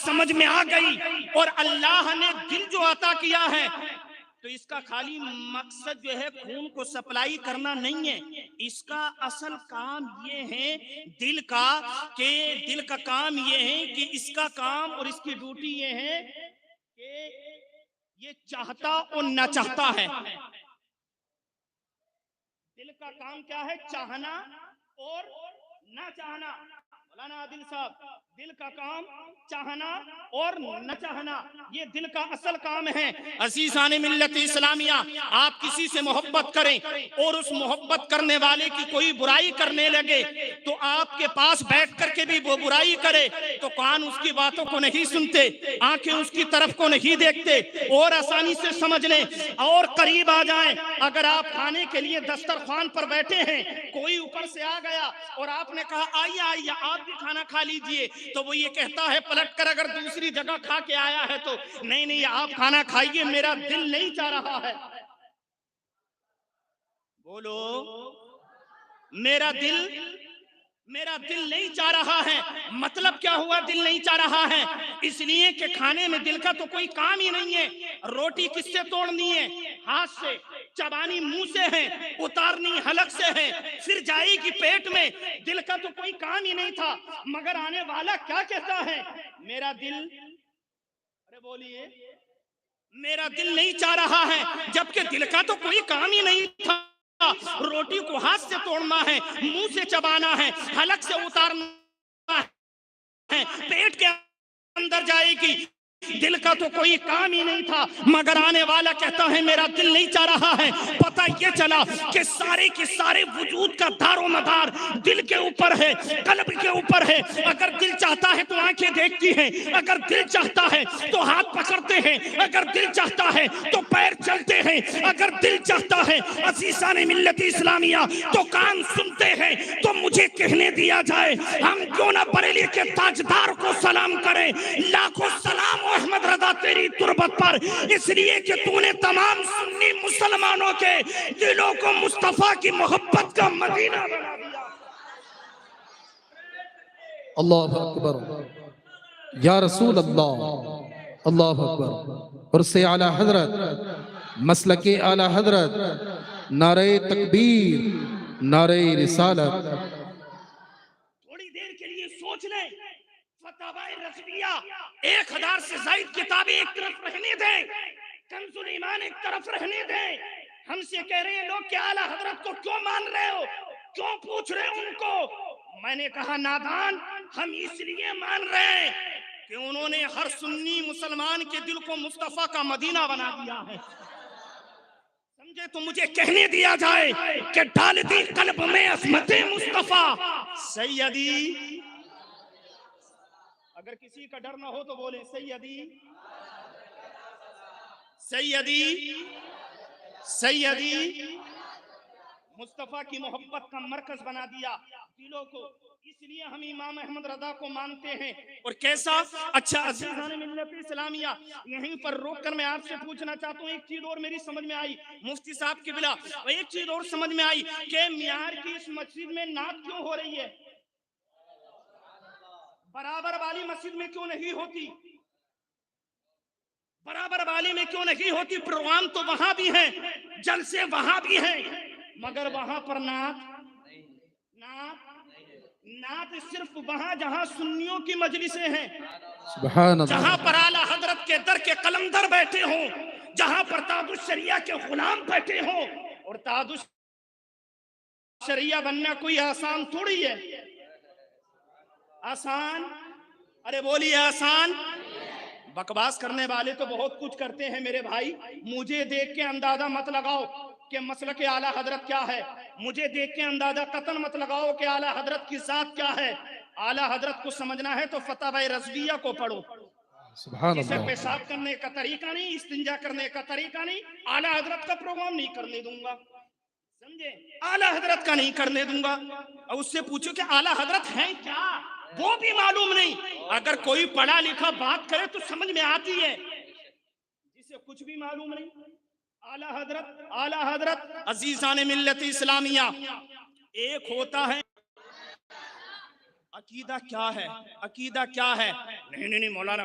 سمجھ میں آ گئی. اور اللہ نے دل جو عطا کیا ہے تو اس کا خالی مقصد جو ہے خون کو سپلائی کرنا نہیں ہے. اس کا اصل کام یہ ہے دل کا کام یہ ہے کہ اس کا کام اور اس کی ڈیوٹی یہ ہے کہ یہ چاہتا اور نہ چاہتا ہے. دل کا کام کیا ہے؟ چاہنا اور نہ چاہنا. مولانا عادل صاحب، دل کا کام چاہنا اور نہ چاہنا، یہ دل کا اصل کام ہے. عزیزان ملت اسلامیہ، آپ کسی سے محبت کریں اور اس محبت کرنے والے کی کوئی برائی کرنے لگے تو آپ کے پاس بیٹھ کر کے بھی وہ برائی کرے تو کان اس کی باتوں کو نہیں سنتے، آنکھیں اس کی طرف کو نہیں دیکھتے اور آسانی سے سمجھ لیں اور قریب آ جائیں. اگر آپ کھانے کے لیے دسترخوان پر بیٹھے ہیں، کوئی اوپر سے آ گیا اور آپ نے کہا آئیے آئیے آپ بھی کھانا کھا لیجئے، تو وہ یہ کہتا ہے پلٹ کر اگر دوسری جگہ کھا کے آیا ہے تو نہیں نہیں آپ کھانا کھائیے، میرا دل نہیں چاہ رہا ہے. بولو، میرا دل نہیں چاہ رہا ہے. مطلب کیا ہوا دل نہیں چاہ رہا ہے؟ اس لیے کہ کھانے میں دل کا تو کوئی کام ہی نہیں ہے. روٹی کس سے توڑنی ہے؟ ہاتھ سے. چبانی منہ سے ہے، اتارنی حلق سے ہے، پھر جائے گی پیٹ میں. دل کا تو کوئی کام ہی نہیں تھا. مگر آنے والا کیا کہتا ہے؟ میرا دل، ارے بولیے، میرا دل نہیں چاہ رہا ہے. جبکہ دل کا تو کوئی کام ہی نہیں تھا. روٹی کو ہاتھ سے توڑنا ہے، منہ سے چبانا ہے، حلق سے اتارنا ہے، پیٹ کے اندر جائے گی. دل کا تو کوئی کام ہی نہیں تھا. مگر آنے والا کہتا ہے میرا دل نہیں چاہ رہا ہے. پتہ یہ چلا کہ سارے کے سارے وجود کا دار و مدار دل کے اوپر ہے، قلب کے اوپر ہے. اگر دل چاہتا ہے تو آنکھیں دیکھتی ہیں، اگر دل چاہتا ہے تو ہاتھ پکڑتے ہیں، اگر دل چاہتا ہے تو پیر چلتے ہیں، اگر دل چاہتا ہے عزیزان ملت اسلامیہ تو کان سنتے ہیں. تو مجھے کہنے دیا جائے، ہم کیوں نہ بریلی کے تاجدار کو سلام کریں؟ لاکھوں سلام احمد رضا تیری تربت پر، اس لیے کہ تو نے تمام سنی مسلمانوں کے دلوں کو مصطفیٰ کی محبت کا مدینہ بنا دیا. اللہ اکبر یا رسول اللہ، اللہ اکبر. عرص اعلی حضرت، مسلک اعلی حضرت، نعرہ تکبیر، نعرہ رسالت. تھوڑی دیر کے لیے سوچ لیں. فتاوی رضویہ 1000 سے زائد کتابیں ایک طرف رہنے دیں، کنز الایمان ایک طرف رہنے دیں. ہم سے کہہ رہے ہیں لوگ کہ اعلیٰ حضرت کو کیوں مان رہے ہو، کیوں پوچھ رہے ہو ان کو؟ میں نے کہا نادان، ہم اس لیے مان رہے ہیں کہ انہوں نے ہر سنی مسلمان کے دل کو مصطفیٰ کا مدینہ بنا دیا ہے. سمجھے؟ تو مجھے کہنے دیا جائے کہ ڈال دی قلب میں عظمت مصطفیٰ سیدی. اگر کسی کا ڈر نہ ہو تو بولے سیدی سیدی سیدی. مصطفیٰ کی محبت کا مرکز بنا دیا دلوں کو. اس لیے ہم امام احمد رضا کو مانتے ہیں. اور کیسا؟ اچھا عزیزان ملت اسلامیہ، یہیں پر روک کر میں آپ سے پوچھنا چاہتا ہوں ایک چیز اور میری سمجھ میں آئی مفتی صاحب کی بلا، ایک چیز اور سمجھ میں آئی کہ میار کی اس مسجد میں نعت کیوں ہو رہی ہے؟ برابر والی مسجد میں کیوں نہیں ہوتی؟ برابر والی میں کیوں نہیں ہوتی؟ پروگرام تو وہاں بھی ہیں، جلسے وہاں بھی ہیں، مگر وہاں پر نعت صرف وہاں جہاں سنیوں کی مجلسیں ہیں، سبحان اللہ، جہاں پر اعلیٰ حضرت کے در کے قلندر بیٹھے ہوں، جہاں پر تاج الشریعہ کے غلام بیٹھے ہوں. اور تاج الشریعہ بننا کوئی آسان تھوڑی ہے. آسان؟ ارے بولیے آسان. بکواس کرنے والے تو بہت کچھ کرتے ہیں میرے بھائی. مجھے دیکھ کے اندازہ مت لگاؤ کہ مسلک اعلیٰ حضرت کیا ہے، مجھے دیکھ کے اندازہ قطن مت لگاؤ کہ اعلیٰ حضرت کی ذات کیا ہے. اعلیٰ حضرت کو سمجھنا ہے تو فتاوی رضویہ کو پڑھو. سبحان جسے اللہ. پیشاب کرنے کا طریقہ نہیں، استنجا کرنے کا طریقہ نہیں، اعلیٰ حضرت کا پروگرام نہیں کرنے دوں گا. سمجھے؟ اعلیٰ حضرت کا نہیں کرنے دوں گا. اور اس سے پوچھو کہ اعلیٰ حضرت ہیں کیا، وہ بھی معلوم نہیں. اگر کوئی پڑھا لکھا بات کرے تو سمجھ میں آتی ہے، جسے کچھ بھی معلوم نہیں. اعلیٰ حضرت عزیزان ملت اسلامیہ، ایک ہوتا ہے عقیدہ کیا ہے، عقیدہ کیا ہے. نہیں مولانا